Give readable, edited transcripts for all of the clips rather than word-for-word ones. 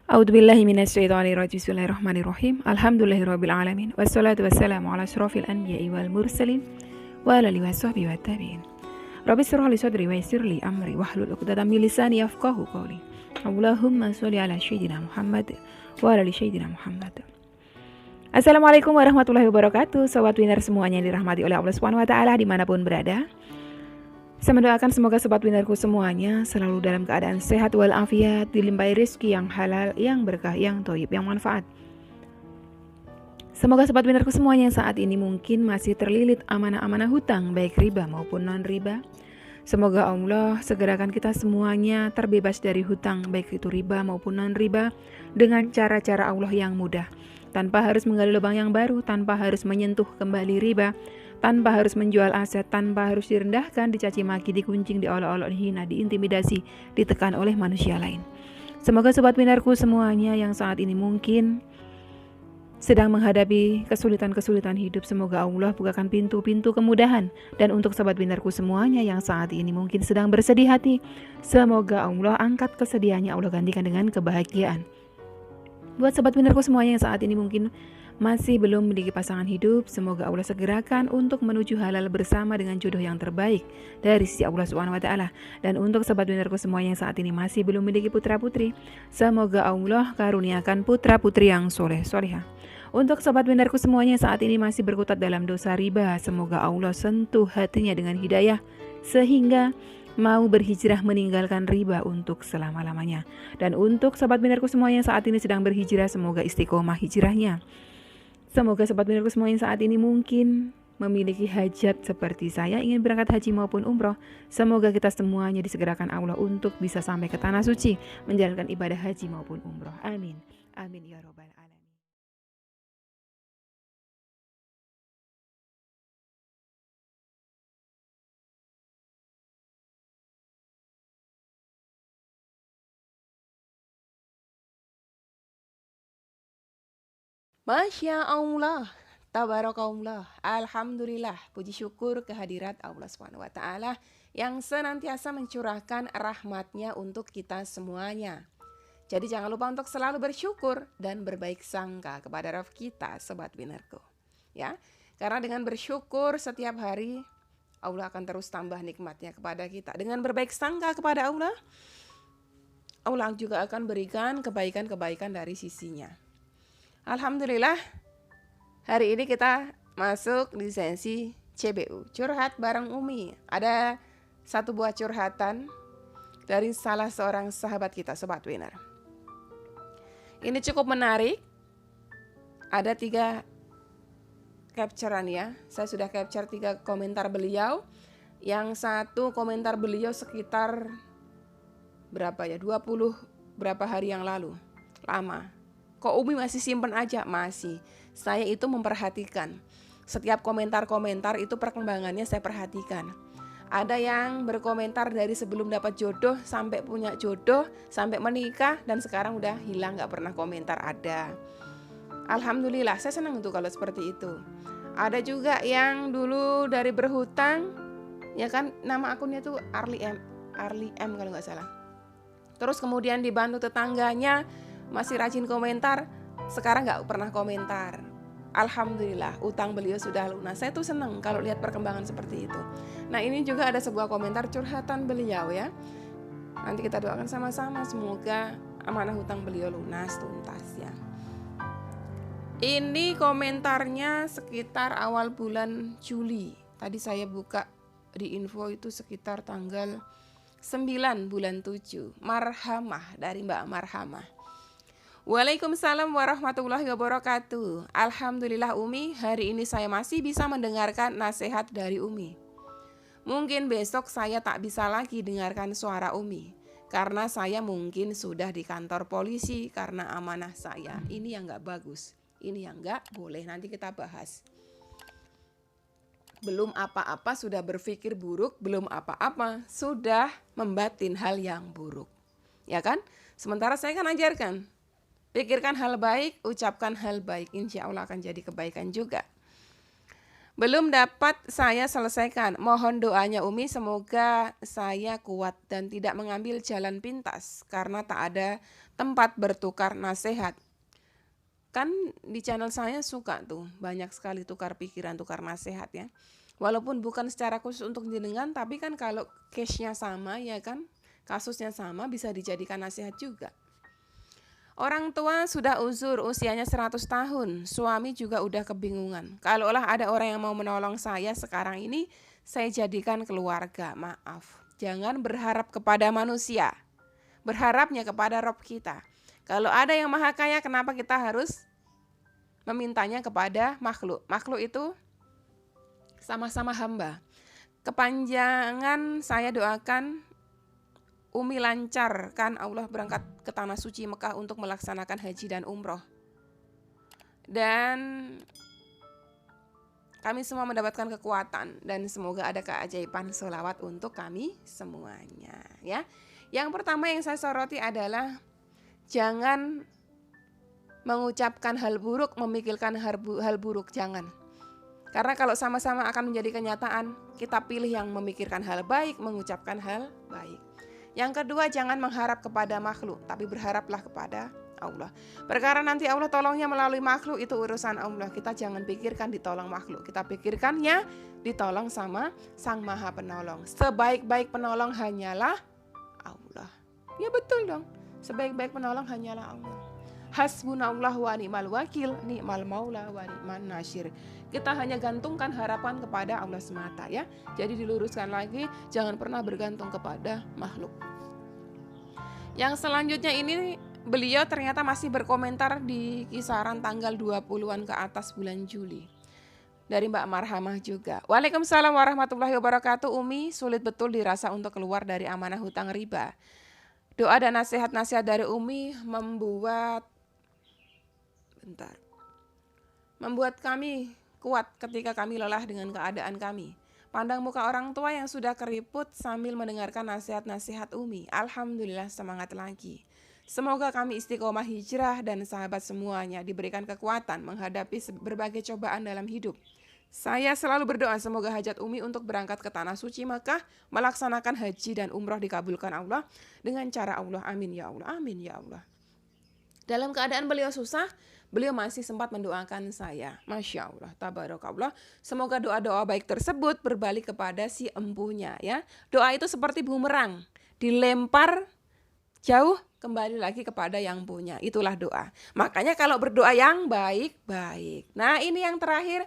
A'udzubillahi minasyaitonirrajim. Bismillahirrahmanirrahim. Alhamdulillahirabbil alamin. Wassalatu wassalamu ala asyrofil anbiya'i wal mursalin wa ala alihi washabbihi wattabi'in. Rabbi shrah li sadri wa yassir li amri wahlul 'uqdatam min lisani yafqahu qawli. Allahumma sholli ala sayyidina Muhammad wa ala ali sayyidina Muhammad. Assalamualaikum warahmatullahi wabarakatuh. Sobat Winner semuanya yang dirahmati oleh Allah Subhanahu wa taala dimanapun berada. Saya mendoakan semoga sobat winnerku semuanya selalu dalam keadaan sehat walafiat, dilimpahi rezeki yang halal, yang berkah, yang thayyib, yang manfaat. Semoga sobat winnerku semuanya saat ini mungkin masih terlilit amanah-amanah hutang, baik riba maupun non-riba. Semoga Allah segerakan kita semuanya terbebas dari hutang, baik itu riba maupun non-riba, dengan cara-cara Allah yang mudah. Tanpa harus menggali lubang yang baru, tanpa harus menyentuh kembali riba, tanpa harus menjual aset, tanpa harus direndahkan, dicaci maki, dikuncing, diolok-olok, dihina, diintimidasi, ditekan oleh manusia lain. Semoga sobat winnerku semuanya yang saat ini mungkin sedang menghadapi kesulitan-kesulitan hidup, semoga Allah bukakan pintu-pintu kemudahan. Dan untuk sobat winnerku semuanya yang saat ini mungkin sedang bersedih hati, semoga Allah angkat kesedihannya, Allah gantikan dengan kebahagiaan. Buat sobat winnerku semuanya yang saat ini mungkin masih belum memiliki pasangan hidup, semoga Allah segerakan untuk menuju halal bersama dengan jodoh yang terbaik dari sisi Allah Subhanahu wa taala. Dan untuk sobat winnerku semuanya yang saat ini masih belum memiliki putra-putri, semoga Allah karuniakan putra-putri yang soleh-solehah. Untuk sobat winnerku semuanya yang saat ini masih berkutat dalam dosa riba, semoga Allah sentuh hatinya dengan hidayah sehingga mau berhijrah meninggalkan riba untuk selama-lamanya. Dan untuk sobat winnerku semuanya yang saat ini sedang berhijrah, semoga istiqomah hijrahnya. Semoga sobat winnerku semuanya saat ini mungkin memiliki hajat seperti saya, ingin berangkat haji maupun umroh. Semoga kita semuanya disegerakan Allah untuk bisa sampai ke tanah suci, menjalankan ibadah haji maupun umroh. Amin. Amin ya robbal alamin. Masya Allah, tabarakallah, alhamdulillah, puji syukur kehadirat Allah SWT yang senantiasa mencurahkan rahmatnya untuk kita semuanya. Jadi jangan lupa untuk selalu bersyukur dan berbaik sangka kepada Rabb kita, sobat winnerku. Ya, karena dengan bersyukur setiap hari Allah akan terus tambah nikmatnya kepada kita. Dengan berbaik sangka kepada Allah, Allah juga akan berikan kebaikan-kebaikan dari sisinya. Alhamdulillah, hari ini kita masuk di sesi CBU, curhat bareng Umi. Ada satu buah curhatan dari salah seorang sahabat kita, sobat winner. Ini cukup menarik. Ada 3 capturean ya. Saya sudah capture 3 komentar beliau. Yang satu komentar beliau sekitar berapa ya? 20 berapa hari yang lalu. Lama. Kok Umi masih simpen aja? Masih. Saya itu memperhatikan. Setiap komentar-komentar itu perkembangannya saya perhatikan. Ada yang berkomentar dari sebelum dapat jodoh sampai punya jodoh, sampai menikah, dan sekarang udah hilang, gak pernah komentar, ada. Alhamdulillah, saya senang tuh kalau seperti itu. Ada juga yang dulu dari berhutang, ya kan, nama akunnya tuh Arli M kalau gak salah. Terus kemudian dibantu tetangganya, masih rajin komentar, sekarang gak pernah komentar. Alhamdulillah, utang beliau sudah lunas. Saya tuh seneng kalau lihat perkembangan seperti itu. Nah, ini juga ada sebuah komentar curhatan beliau ya. Nanti kita doakan sama-sama, semoga amanah hutang beliau lunas tuntas ya. Ini komentarnya sekitar awal bulan Juli. Tadi saya buka di info itu sekitar tanggal 9 bulan 7. Marhamah, dari Mbak Marhamah. Waalaikumsalam warahmatullahi wabarakatuh. Alhamdulillah Umi, hari ini saya masih bisa mendengarkan nasihat dari Umi. Mungkin besok saya tak bisa lagi dengarkan suara Umi, karena saya mungkin sudah di kantor polisi karena amanah saya. Ini yang gak bagus, ini yang gak boleh, nanti kita bahas. Belum apa-apa sudah berpikir buruk, belum apa-apa sudah membatin hal yang buruk. Ya kan? Sementara saya kan ajarkan, pikirkan hal baik, ucapkan hal baik, insya Allah akan jadi kebaikan juga. Belum dapat saya selesaikan, mohon doanya Umi, semoga saya kuat dan tidak mengambil jalan pintas karena tak ada tempat bertukar nasihat. Kan di channel saya suka tuh banyak sekali tukar pikiran, tukar nasihat ya. Walaupun bukan secara khusus untuk jenengan, tapi kan kalau case-nya sama ya kan, kasusnya sama, bisa dijadikan nasihat juga. Orang tua sudah uzur, usianya 100 tahun, suami juga udah kebingungan. Kalaulah ada orang yang mau menolong saya sekarang ini, saya jadikan keluarga. Maaf, jangan berharap kepada manusia, berharapnya kepada Rob kita. Kalau ada yang maha kaya, kenapa kita harus memintanya kepada makhluk? Makhluk itu sama-sama hamba. Kepanjangan saya doakan Umi lancar kan, Allah berangkat ke tanah suci Mekah untuk melaksanakan haji dan umroh. Dan kami semua mendapatkan kekuatan dan semoga ada keajaiban sholawat untuk kami semuanya ya. Yang pertama yang saya soroti adalah jangan mengucapkan hal buruk, memikirkan hal buruk, jangan. Karena kalau sama-sama akan menjadi kenyataan, kita pilih yang memikirkan hal baik, mengucapkan hal baik. Yang kedua, jangan mengharap kepada makhluk, tapi berharaplah kepada Allah. Perkara nanti Allah tolongnya melalui makhluk, itu urusan Allah. Kita jangan pikirkan ditolong makhluk, kita pikirkannya ditolong sama Sang Maha Penolong. Sebaik-baik penolong hanyalah Allah. Ya betul dong, sebaik-baik penolong hanyalah Allah. Hasbunallah wa ni'mal wakil, ni'mal maula wa ni'man nasyir. Kita hanya gantungkan harapan kepada Allah semata ya. Jadi diluruskan lagi, jangan pernah bergantung kepada makhluk. Yang selanjutnya ini beliau ternyata masih berkomentar di kisaran tanggal 20-an ke atas bulan Juli. Dari Mbak Marhamah juga. Waalaikumsalam warahmatullahi wabarakatuh. Umi, sulit betul dirasa untuk keluar dari amanah hutang riba. Doa dan nasihat-nasihat dari Umi membuat kami kuat ketika kami lelah dengan keadaan kami. Pandang muka orang tua yang sudah keriput sambil mendengarkan nasihat-nasihat Umi. Alhamdulillah, semangat lagi. Semoga kami istiqomah hijrah dan sahabat semuanya diberikan kekuatan menghadapi berbagai cobaan dalam hidup. Saya selalu berdoa semoga hajat Umi untuk berangkat ke tanah suci Makkah, melaksanakan haji dan umroh dikabulkan Allah dengan cara Allah. Amin ya Allah, amin ya Allah. Dalam keadaan beliau susah, beliau masih sempat mendoakan saya. Masya Allah, tabarakallah. Semoga doa-doa baik tersebut berbalik kepada si empunya ya. Doa itu seperti bumerang, dilempar jauh kembali lagi kepada yang punya. Itulah doa. Makanya kalau berdoa yang baik-baik. Nah ini yang terakhir,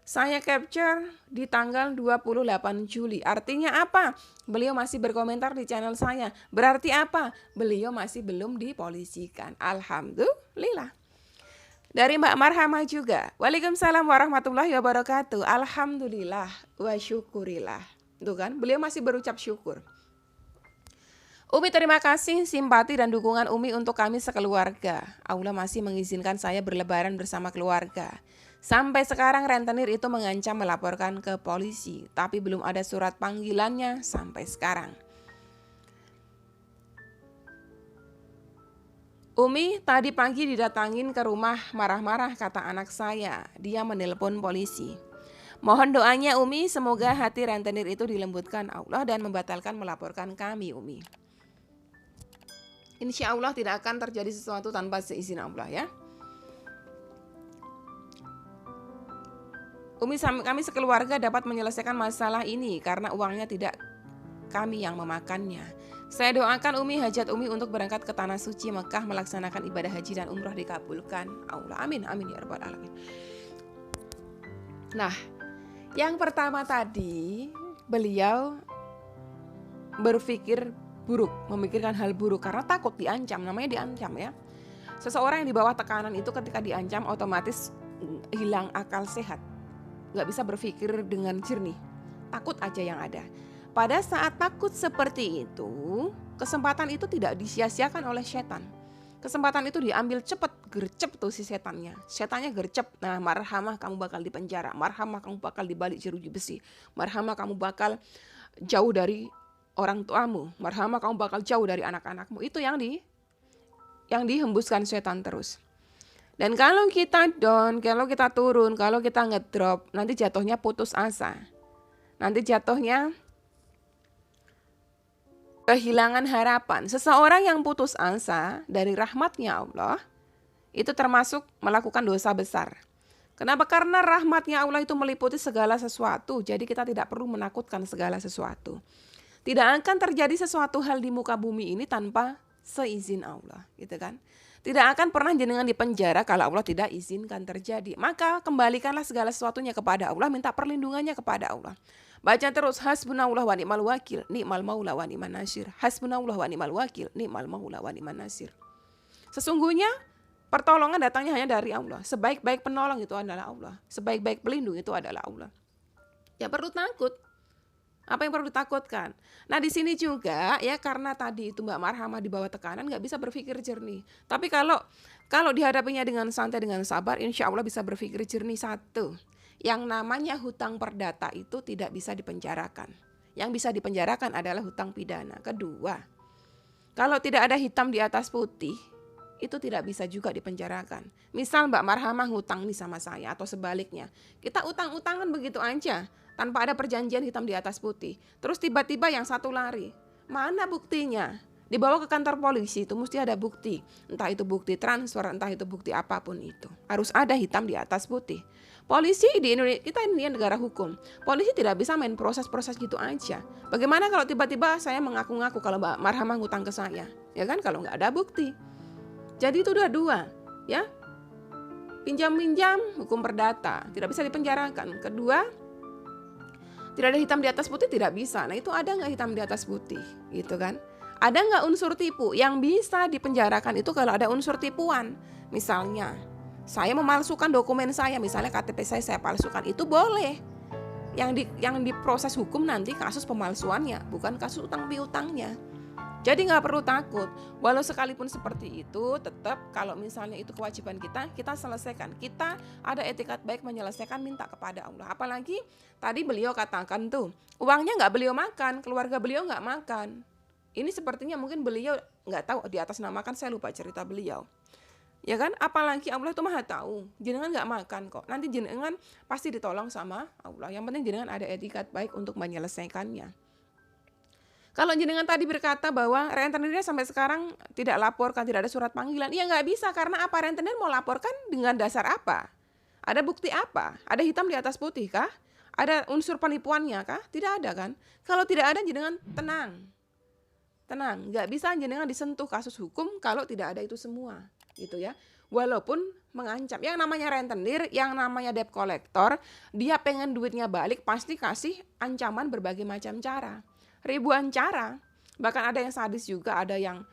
saya capture di tanggal 28 Juli. Artinya apa? Beliau masih berkomentar di channel saya. Berarti apa? Beliau masih belum dipolisikan. Alhamdulillah. Dari Mbak Marhamah juga. Waalaikumsalam warahmatullahi wabarakatuh. Alhamdulillah wa syukurillah. Tuh kan, beliau masih berucap syukur. Umi terima kasih simpati dan dukungan Umi untuk kami sekeluarga. Allah masih mengizinkan saya berlebaran bersama keluarga. Sampai sekarang rentenir itu mengancam melaporkan ke polisi, tapi belum ada surat panggilannya sampai sekarang. Umi tadi pagi didatangin ke rumah marah-marah kata anak saya. Dia menelpon polisi. Mohon doanya Umi, semoga hati rentenir itu dilembutkan Allah dan membatalkan melaporkan kami Umi. Insya Allah tidak akan terjadi sesuatu tanpa seizin Allah ya. Umi, kami sekeluarga dapat menyelesaikan masalah ini karena uangnya tidak kami yang memakannya. Saya doakan Umi, hajat Umi untuk berangkat ke tanah suci Mekah melaksanakan ibadah haji dan umroh dikabulkan Allah. Amin, amin ya rabbal alamin. Nah, yang pertama tadi beliau berpikir buruk, memikirkan hal buruk karena takut diancam, namanya diancam ya. Seseorang yang di bawah tekanan itu ketika diancam otomatis hilang akal sehat. Gak bisa berpikir dengan jernih, takut aja yang ada. Pada saat takut seperti itu, kesempatan itu tidak disia-siakan oleh setan. Kesempatan itu diambil cepat, gercep tuh si setannya. Setannya gercep, nah marhamah kamu bakal dipenjara, marhamah kamu bakal dibalik jeruji besi, marhamah kamu bakal jauh dari orang tuamu, marhamah kamu bakal jauh dari anak-anakmu. Itu yang dihembuskan setan terus. Dan kalau kita down, kalau kita turun, kalau kita ngedrop, nanti jatuhnya putus asa. Nanti jatuhnya kehilangan harapan. Seseorang yang putus asa dari rahmatnya Allah, itu termasuk melakukan dosa besar. Kenapa? Karena rahmatnya Allah itu meliputi segala sesuatu. Jadi kita tidak perlu menakutkan segala sesuatu. Tidak akan terjadi sesuatu hal di muka bumi ini tanpa seizin Allah, gitu kan? Tidak akan pernah jenengan dipenjara kalau Allah tidak izinkan terjadi. Maka kembalikanlah segala sesuatunya kepada Allah, minta perlindungannya kepada Allah. Baca terus hasbunallah wa ni'mal wakil, ni'mal maula wa ni'man nasir. Hasbunallah wa ni'mal wakil, ni'mal maula wa ni'man nasir. Sesungguhnya pertolongan datangnya hanya dari Allah. Sebaik-baik penolong itu adalah Allah. Sebaik-baik pelindung itu adalah Allah. Ya perlu takut. Apa yang perlu ditakutkan? Nah di sini juga ya, karena tadi itu Mbak Marhamah di bawah tekanan nggak bisa berpikir jernih. Tapi kalau dihadapinya dengan santai, dengan sabar, insya Allah bisa berpikir jernih. Satu, yang namanya hutang perdata itu tidak bisa dipenjarakan. Yang bisa dipenjarakan adalah hutang pidana. Kedua, kalau tidak ada hitam di atas putih, itu tidak bisa juga dipenjarakan. Misal Mbak Marhamah ngutang nih sama saya atau sebaliknya. Kita utang-utangan begitu aja tanpa ada perjanjian hitam di atas putih. Terus tiba-tiba yang satu lari. Mana buktinya? Dibawa ke kantor polisi itu mesti ada bukti. Entah itu bukti transfer, entah itu bukti apapun itu. Harus ada hitam di atas putih. Polisi di Indonesia, kita ini negara hukum. Polisi tidak bisa main proses-proses gitu aja. Bagaimana kalau tiba-tiba saya mengaku-ngaku kalau Mbak Marhamah ngutang ke saya? Ya kan, kalau nggak ada bukti. Jadi itu dua, ya. Pinjam-pinjam hukum perdata, tidak bisa dipenjarakan. Kedua, tidak ada hitam di atas putih, tidak bisa. Nah itu ada nggak hitam di atas putih, gitu kan? Ada nggak unsur tipu? Yang bisa dipenjarakan itu kalau ada unsur tipuan. Misalnya, saya memalsukan dokumen saya, misalnya KTP saya palsukan, itu boleh. Yang diproses hukum nanti kasus pemalsuannya, bukan kasus utang piutangnya. Jadi nggak perlu takut. Walau sekalipun seperti itu, tetap kalau misalnya itu kewajiban kita selesaikan. Kita ada etikat baik menyelesaikan, minta kepada Allah. Apalagi tadi beliau katakan tuh, uangnya nggak beliau makan, keluarga beliau nggak makan. Ini sepertinya mungkin beliau nggak tahu di atas namakan, saya lupa cerita beliau. Ya kan, apalagi Allah itu maha tahu. Jenengan nggak makan kok. Nanti jenengan pasti ditolong sama Allah. Yang penting jenengan ada etikat baik untuk menyelesaikannya. Kalau jenengan tadi berkata bahwa rentenirnya sampai sekarang tidak laporkan, tidak ada surat panggilan, ya nggak bisa. Karena apa? Rentenir mau laporkan dengan dasar apa? Ada bukti apa? Ada hitam di atas putih kah? Ada unsur penipuannya kah? Tidak ada kan? Kalau tidak ada, jenengan tenang, nggak bisa jenengan disentuh kasus hukum kalau tidak ada itu semua, gitu ya. Walaupun mengancam, yang namanya rentenir, yang namanya debt collector, dia pengen duitnya balik, pasti kasih ancaman berbagai macam cara. Ribuan cara, bahkan ada yang sadis juga, ada yang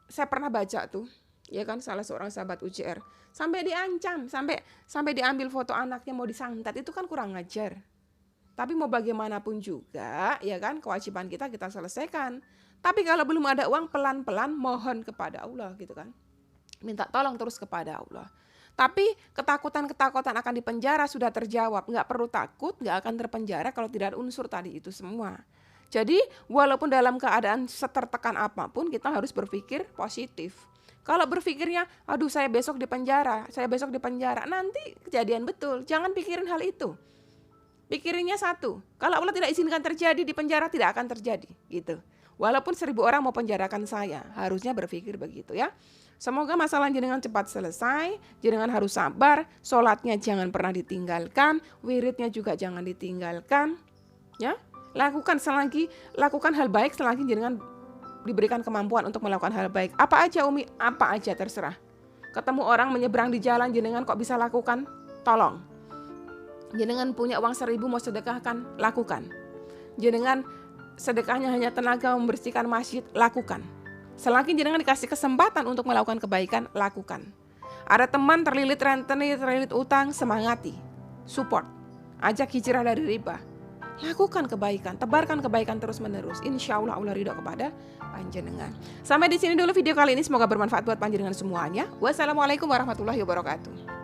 saya pernah baca tuh, ya kan, salah seorang sahabat UJR sampai diancam, sampai diambil foto anaknya mau disantet, itu kan kurang ajar. Tapi mau bagaimanapun juga, ya kan, kewajiban kita selesaikan. Tapi kalau belum ada uang, pelan-pelan mohon kepada Allah, gitu kan, minta tolong terus kepada Allah. Tapi ketakutan akan dipenjara sudah terjawab. Nggak perlu takut, nggak akan terpenjara kalau tidak ada unsur tadi itu semua. Jadi walaupun dalam keadaan setertekan apapun, kita harus berpikir positif. Kalau berpikirnya, aduh saya besok di penjara, nanti kejadian betul. Jangan pikirin hal itu. Pikirinnya satu, kalau Allah tidak izinkan terjadi di penjara, tidak akan terjadi, gitu. Walaupun 1000 orang mau penjarakan saya, harusnya berpikir begitu ya. Semoga masalah jenengan cepat selesai, jenengan harus sabar, sholatnya jangan pernah ditinggalkan, wiridnya juga jangan ditinggalkan, ya. Lakukan hal baik selagi jenengan diberikan kemampuan untuk melakukan hal baik. Apa aja Umi? Apa aja terserah. Ketemu orang menyeberang di jalan, jenengan kok bisa lakukan? Tolong. Jenengan punya uang 1000 mau sedekahkan? Lakukan. Jenengan sedekahnya hanya tenaga membersihkan masjid? Lakukan. Selagi jenengan dikasih kesempatan untuk melakukan kebaikan, lakukan. Ada teman terlilit rentenir, terlilit utang, semangati, support, ajak hijrah dari riba. Lakukan kebaikan, tebarkan kebaikan terus menerus. Insya Allah Allah ridho kepada panjenengan. Sampai di sini dulu video kali ini, semoga bermanfaat buat panjenengan semuanya. Wassalamualaikum warahmatullahi wabarakatuh.